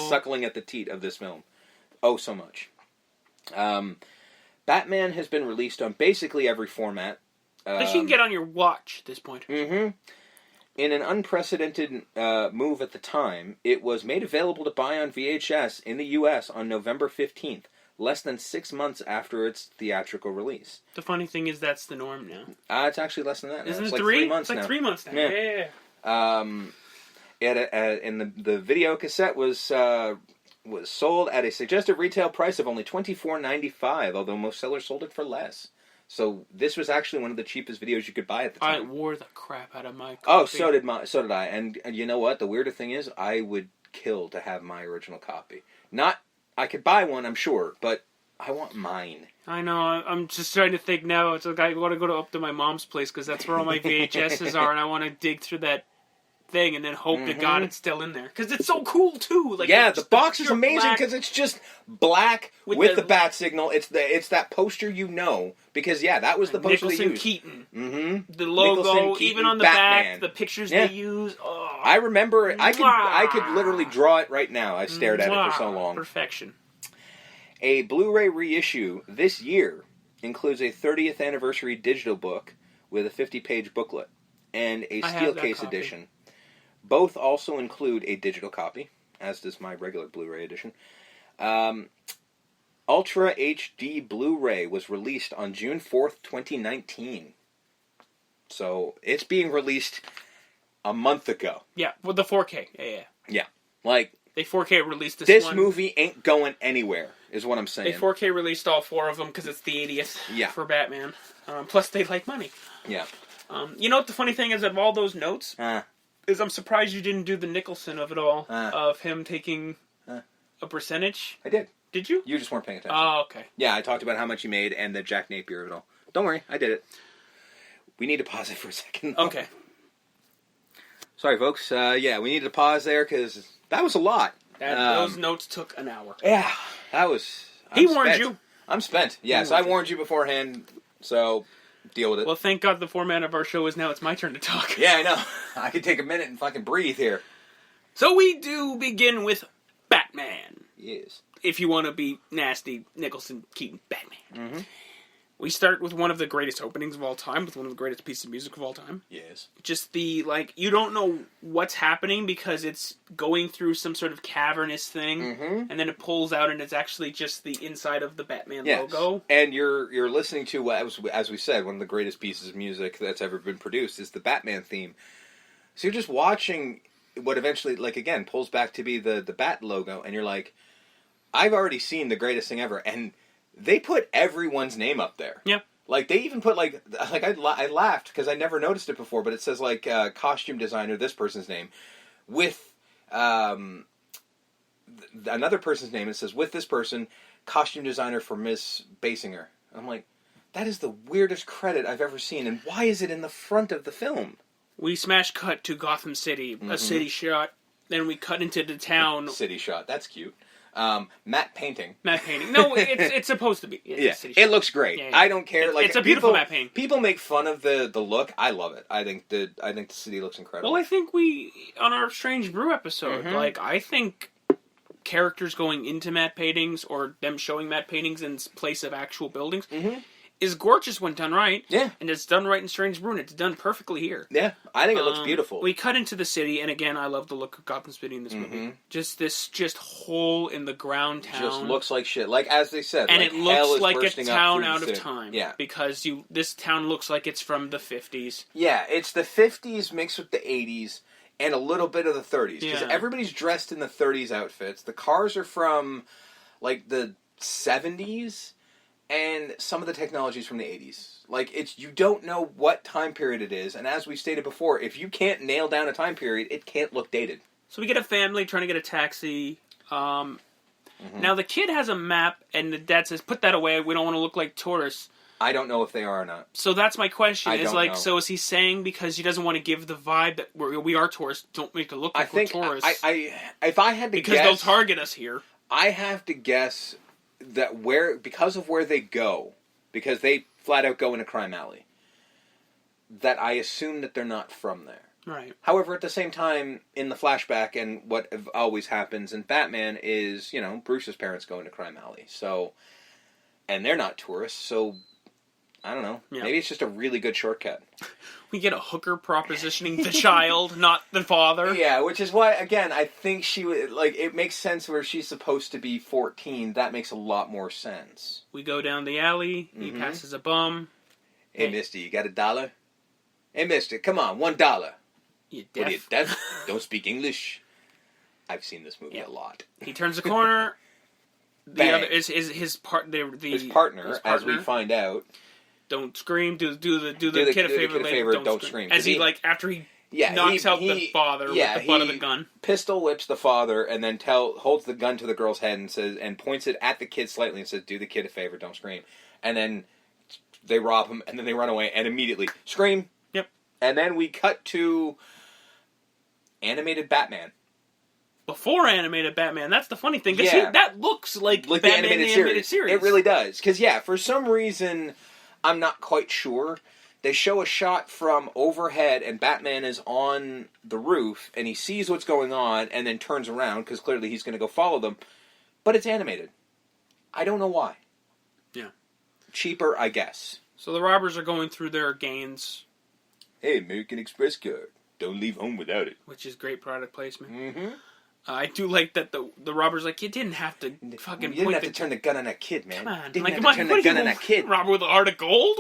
is suckling at the teat of this film. Oh, so much. Batman has been released on basically every format. That you can get on your watch at this point. Mm-hmm. In an unprecedented move at the time, it was made available to buy on VHS in the U.S. on November 15th, less than 6 months after its theatrical release. The funny thing is that's the norm now. It's actually less than that now. Isn't it's it like 3 months now? It's like 3 months now. Yeah. And the video cassette was sold at a suggested retail price of only $24.95, although most sellers sold it for less. So this was actually one of the cheapest videos you could buy at the time. I wore the crap out of my copy. Oh, so did I. And you know what? The weirder thing is, I would kill to have my original copy. I could buy one, I'm sure, but I want mine. I know. I'm just trying to think now. It's like I want to go up to my mom's place because that's where all my VHSs are, and I want to dig through that thing and then hope to God it's still in there because it's so cool too. Like, yeah, the box is amazing because it's just black with the bat signal. It's that poster, because that was the poster they used. Nicholson Keaton. Mm-hmm. The logo, Nicholson, Keaton, even on the Batman. back, the pictures they use. Oh, I remember it. I could literally draw it right now. I stared at it for so long. Perfection. A Blu-ray reissue this year includes a 30th anniversary digital book with a 50-page booklet and a steel case edition. Both also include a digital copy, as does my regular Blu-ray edition. Ultra HD Blu-ray was released on June 4th, 2019. So, it's being released a month ago. Yeah, with the 4K. Yeah. Like, they 4K released this one. Movie ain't going anywhere, is what I'm saying. They 4K released all 4 of them because it's the 80th for Batman. Plus, they like money. Yeah. You know what the funny thing is of all those notes? Is I'm surprised you didn't do the Nicholson of it all, of him taking a percentage. I did. Did you? You just weren't paying attention. Oh, okay. Yeah, I talked about how much he made and the Jack Napier of it all. Don't worry, I did it. We need to pause it for a second. Okay. Sorry, folks. We needed to pause there because that was a lot. Those notes took an hour. Yeah, that was... He warned you. I'm spent. Yes, I warned you beforehand, so... Deal with it. Well, thank God the format of our show is now it's my turn to talk. Yeah, I know. I could take a minute and fucking breathe here. So we do begin with Batman. Yes. If you want to be nasty, Nicholson, Keaton, Batman. Mm-hmm. We start with one of the greatest openings of all time, with one of the greatest pieces of music of all time. Yes. Just you don't know what's happening because it's going through some sort of cavernous thing, and then it pulls out and it's actually just the inside of the Batman logo. And you're listening to, as we said, one of the greatest pieces of music that's ever been produced is the Batman theme. So you're just watching what eventually, again, pulls back to be the Bat logo, and you're like, I've already seen the greatest thing ever, and they put everyone's name up there. Yeah. They even put, I laughed because I never noticed it before, but it says, costume designer, this person's name, with another person's name. It says, with this person, costume designer for Miss Basinger. I'm like, that is the weirdest credit I've ever seen, and why is it in the front of the film? We smash cut to Gotham City, a city shot, then we cut into the town. City shot, that's cute. Matte painting. Matte painting. No, it's supposed to be. It looks great. Yeah. I don't care. It's a beautiful matte painting. People make fun of the look. I love it. I think the city looks incredible. Well, I think on our Strange Brew episode, I think characters going into matte paintings or them showing matte paintings in place of actual buildings is gorgeous when done right. Yeah. And it's done right in Strange Brew, and it's done perfectly here. Yeah, I think it looks beautiful. We cut into the city, and again, I love the look of Gotham City in this movie. Just this hole in the ground town. Just looks like shit. As they said. And it looks like a town out of time. Yeah. Because this town looks like it's from the 50s. Yeah, it's the 50s mixed with the 80s. And a little bit of the 30s. Because everybody's dressed in the 30s outfits. The cars are from, the 70s. And some of the technology's from the 80s. You don't know what time period it is. And as we stated before, if you can't nail down a time period, it can't look dated. So we get a family trying to get a taxi. Now the kid has a map, and the dad says, put that away, we don't want to look like tourists. I don't know if they are or not. So that's my question. Know. So is he saying because he doesn't want to give the vibe that we are tourists, don't make it look like we're tourists? If I had to guess... Because they'll target us here. I have to guess that because of where they go, because they flat out go in a crime alley, that I assume that they're not from there. Right. However, at the same time, in the flashback, and what always happens in Batman is, Bruce's parents go into Crime Alley. So, and they're not tourists, so, I don't know. Yeah. Maybe it's just a really good shortcut. We get a hooker propositioning the child, not the father. Yeah, which is why, again, I think she would, it makes sense where she's supposed to be 14. That makes a lot more sense. We go down the alley. He passes a bum. Hey, mister, you got $1? Hey, mister, come on, $1. You deaf? What are you, deaf? Don't speak English. I've seen this movie a lot. He turns the corner. The other is his partner, as we find out. Don't scream. Do the kid a favor. Don't scream. As he after he knocks out the father with the butt of the gun. Pistol whips the father and then holds the gun to the girl's head and points it at the kid slightly and says, "Do the kid a favor. Don't scream." And then they rob him and then they run away and immediately scream. Yep. And then we cut to animated Batman. Before animated Batman, that's the funny thing. Because that looks like Batman the animated series. It really does. Because, for some reason, I'm not quite sure. They show a shot from overhead, and Batman is on the roof, and he sees what's going on, and then turns around, because clearly he's going to go follow them. But it's animated. I don't know why. Yeah. Cheaper, I guess. So the robbers are going through their gains. Hey, American Express card. Don't leave home without it. Which is great product placement. Mm-hmm. I do like that the robber's like, you didn't have to fucking You didn't have to turn the gun on that kid, man. Come on. You didn't have to turn the gun on that kid. Robber with a heart of gold?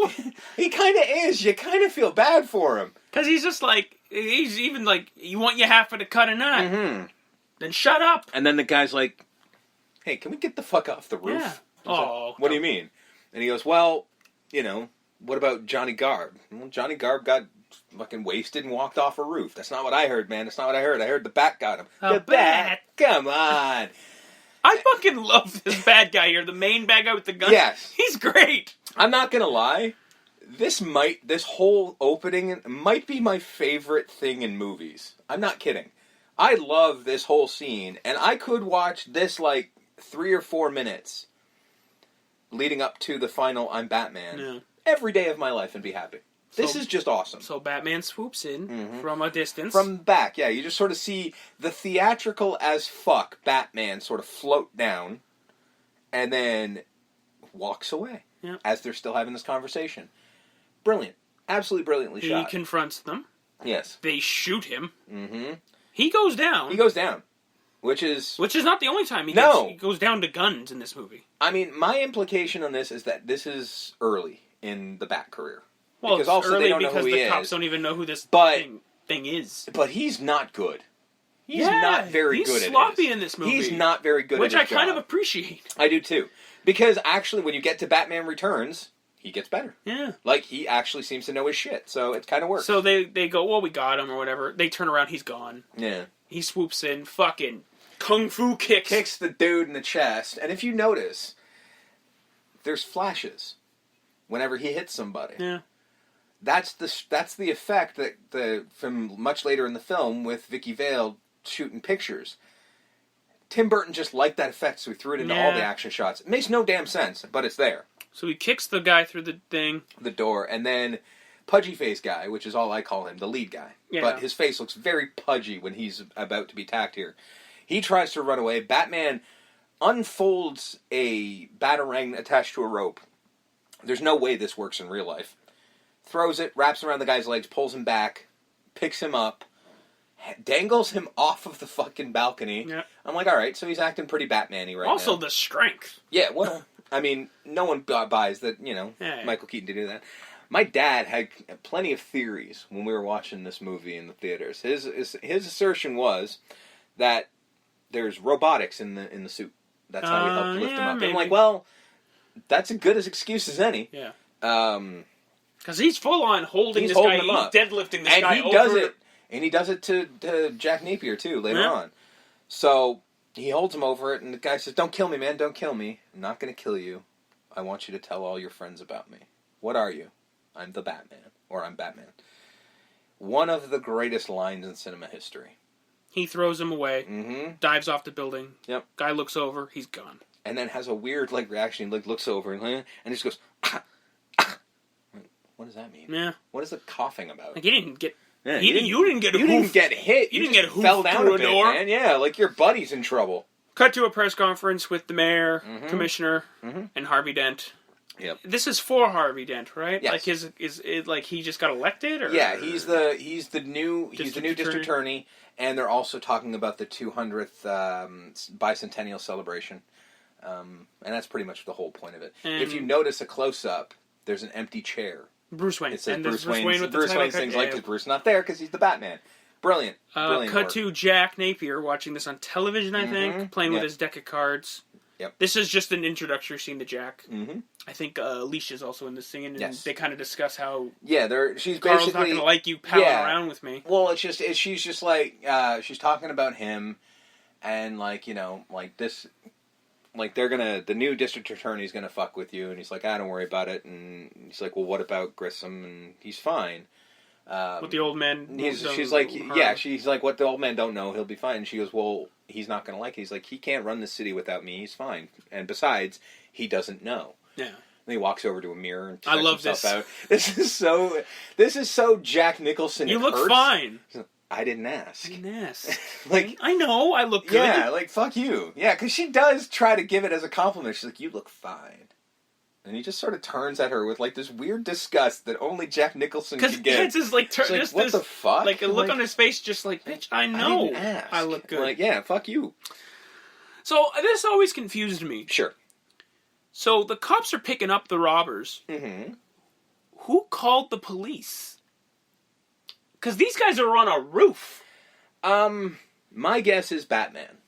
He kind of is. You kind of feel bad for him. Because he's just like, he's even like, you want your half of the cut or not? Mm-hmm. Then shut up. And then the guy's like, hey, can we get the fuck off the roof? Yeah. Oh. What do you mean? And he goes, well, what about Johnny Garb? Well, Johnny Garb got fucking wasted and walked off a roof. That's not what I heard, man. That's not what I heard. I heard the bat got him. The bat? Come on. I fucking love this bad guy here. The main bad guy with the gun. Yes. He's great. I'm not going to lie. This whole opening might be my favorite thing in movies. I'm not kidding. I love this whole scene, and I could watch this 3 or 4 minutes leading up to the final I'm Batman every day of my life and be happy. This is just awesome. So Batman swoops in from a distance. From back, yeah. You just sort of see the theatrical as fuck Batman sort of float down and then walks away as they're still having this conversation. Brilliant. Absolutely brilliantly shot. He confronts them. Yes. They shoot him. Mm-hmm. He goes down. Which is not the only time he goes down to guns in this movie. I mean, my implication on this is that this is early in the Bat career. Well, because also early they don't know who he the is. cops don't even know who this thing is. But he's not good. He's not very good at it. He's sloppy in this movie. He's not very good at his job. Which I kind of appreciate. I do too. Because actually, when you get to Batman Returns, he gets better. Yeah. He actually seems to know his shit, so it kind of works. So they go, well, we got him, or whatever. They turn around, he's gone. Yeah. He swoops in, fucking kung fu kicks. Kicks the dude in the chest. And if you notice, there's flashes whenever he hits somebody. Yeah. That's the effect that from much later in the film with Vicky Vale shooting pictures. Tim Burton just liked that effect, so he threw it into all the action shots. It makes no damn sense, but it's there. So he kicks the guy through the thing. The door, and then Pudgy Face guy, which is all I call him, the lead guy. Yeah. But his face looks very pudgy when he's about to be attacked here. He tries to run away. Batman unfolds a batarang attached to a rope. There's no way this works in real life. Throws it, wraps around the guy's legs, pulls him back, picks him up, dangles him off of the fucking balcony. Yeah. I'm like, all right, so he's acting pretty Batman-y right now. Also, the strength. Yeah, well, I mean, no one buys that, Michael Keaton did do that. My dad had plenty of theories when we were watching this movie in the theaters. His assertion was that there's robotics in the suit. That's how we helped lift him up. Maybe. I'm like, well, that's as good as excuse as any. Yeah. Because he's full on holding this guy. He's deadlifting this guy over. And he does it to Jack Napier, too, later on. So he holds him over it, and the guy says, don't kill me, man, don't kill me. I'm not going to kill you. I want you to tell all your friends about me. What are you? I'm the Batman. Or I'm Batman. One of the greatest lines in cinema history. He throws him away, dives off the building. Yep. Guy looks over, he's gone. And then has a weird reaction. He looks over and just goes, what does that mean? Yeah. What is the coughing about? He didn't get Yeah, you didn't get hit. You didn't get hoofed fell down through a bit, door. man. Yeah, like your buddy's in trouble. Cut to a press conference with the mayor, commissioner, and Harvey Dent. Yep. This is for Harvey Dent, right? Yes. Like is it like he just got elected, or yeah, he's the new district attorney, and they're also talking about the 200th bicentennial celebration, and that's pretty much the whole point of it. And if you notice a close up, there's an empty chair. Bruce Wayne. It says and Bruce Wayne. with Bruce Wayne things like because Bruce not there because he's the Batman. Brilliant. Brilliant cut work. to Jack Napier watching this on television, I think, playing with his deck of cards. Yep. This is just an introductory scene to Jack. Mm-hmm. I think Alicia's also in the scene, and they kind of discuss how she's Carl's basically not going to like you palling around with me. Well, she's just like she's talking about him, and like this, like the new district attorney's gonna fuck with you, and he's like, don't worry about it, and he's like, well, what about Grissom? And he's fine. What the old man? She's like, she's like, what the old man don't know, he'll be fine. And she goes, well, he's not going to like it. He's like, he can't run the city without me. He's fine. And besides, he doesn't know. Yeah. And he walks over to a mirror and I checks love himself this. out. This is so Jack Nicholson. You look hurts. fine. I didn't ask. Like, I know, I look good. Yeah, like, fuck you. Yeah, because she does try to give it as a compliment. She's like, you look fine. And he just sort of turns at her with like this weird disgust that only Jack Nicholson can get. Because it's like, just what the fuck? Like a look on his face, just like, bitch, I know I look good. Like, yeah, fuck you. So this always confused me. Sure. So the cops are picking up the robbers. Mm-hmm. Who called the police? Because these guys are on a roof. My guess is Batman.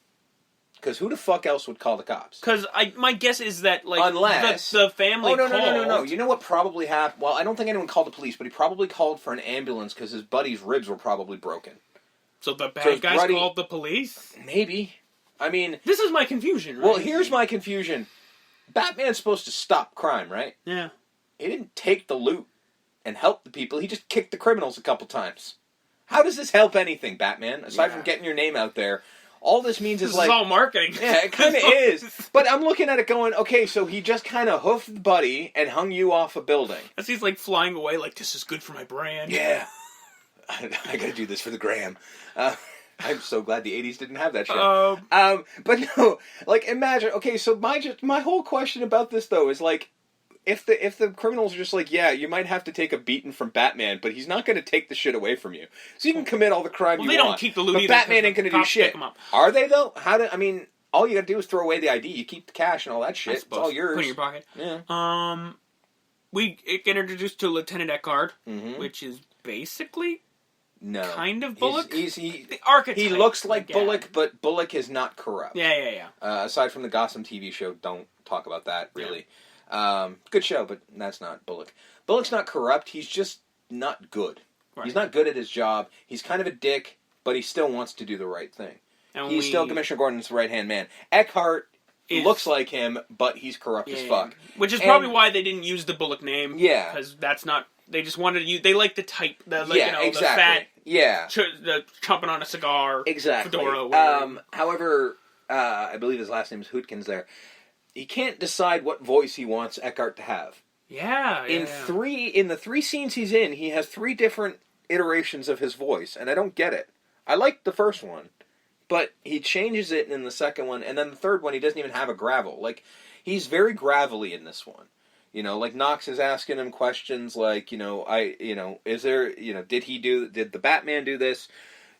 Because who the fuck else would call the cops? Because my guess is that, like, unless the family called. No. You know what probably happened? Well, I don't think anyone called the police, but he probably called for an ambulance because his buddy's ribs were probably broken. So the bad guys called the police? Maybe. I mean... This is my confusion, right? Well, here's my confusion. Batman's supposed to stop crime, right? Yeah. He didn't take the loot and help the people. He just kicked the criminals a couple times. How does this help anything, Batman? Aside from getting your name out there... All this means is this is all marketing. Yeah, it kind of is. But I'm looking at it going, okay, so he just kind of hoofed Buddy and hung you off a building. As he's like flying away, like, this is good for my brand. Yeah. I gotta do this for the gram. I'm so glad the 80s didn't have that shit. But no, like, imagine, okay, so my whole question about this, though, is like, if the criminals are just like, yeah, you might have to take a beating from Batman, but he's not going to take the shit away from you. So you can commit all the crime you want. They don't keep the loot but either. Batman ain't going to do shit. Are they, though? All you got to do is throw away the ID. You keep the cash and all that shit. It's all yours. Put it in your pocket. Yeah. We get introduced to Lieutenant Eckhart, which is basically kind of Bullock. The archetype. He looks like Bullock, but Bullock is not corrupt. Yeah. Aside from the Gotham TV show, don't talk about that, really. Yeah. Good show, but that's not Bullock. Bullock's not corrupt. He's just not good. Right. He's not good at his job. He's kind of a dick, but he still wants to do the right thing. And he's still Commissioner Gordon's right-hand man. Eckhart looks like him, but he's corrupt as fuck. Which is probably why they didn't use the Bullock name. Yeah. Because that's not... They just wanted to use... They like the type. Exactly. The fat... Yeah. The chomping on a cigar. Exactly. Fedora. However, I believe his last name is Hootkins there. He can't decide what voice he wants Eckhart to have. Yeah. In the 3 scenes he's in, he has 3 different iterations of his voice, and I don't get it. I like the first one, but he changes it in the second one, and then the third one he doesn't even have a gravel. Like, he's very gravelly in this one. You know, like Knox is asking him questions like, did the Batman do this?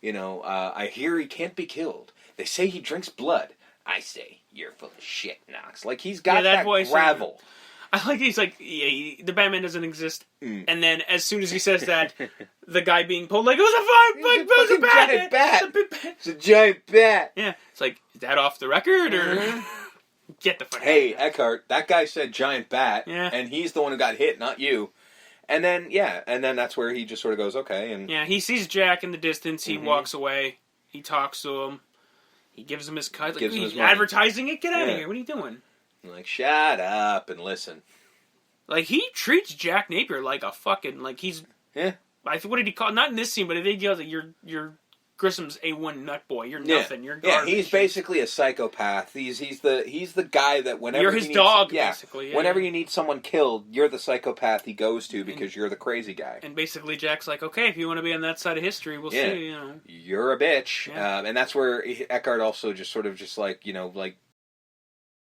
I hear he can't be killed. They say he drinks blood. I say, you're full of shit, Knox. Like, he's got that voice gravel. I like he's like, the Batman doesn't exist. And then, as soon as he says that, the guy being pulled, like, it was a giant bat. It's a giant bat. Yeah. It's like, is that off the record, or... Get the fuck out. Hey, Eckhart, that guy said giant bat, and he's the one who got hit, not you. And then, that's where he just sort of goes, okay. And he sees Jack in the distance. He walks away. He talks to him. He gives him his cut. Like, he's advertising it. Get out of here. What are you doing? I'm like, shut up and listen. Like, he treats Jack Napier like a fucking, like, he's... Yeah. I think, what did he call... Not in this scene, but he yells, like, you're Grissom's A1 nut boy. You're nothing. You're garbage. Yeah, he's basically a psychopath. He's the guy that whenever you're his dog, basically. Yeah, whenever you need someone killed, you're the psychopath he goes to because you're the crazy guy. And basically, Jack's like, okay, if you want to be on that side of history, we'll see. You're a bitch, and that's where Eckhart also just sort of like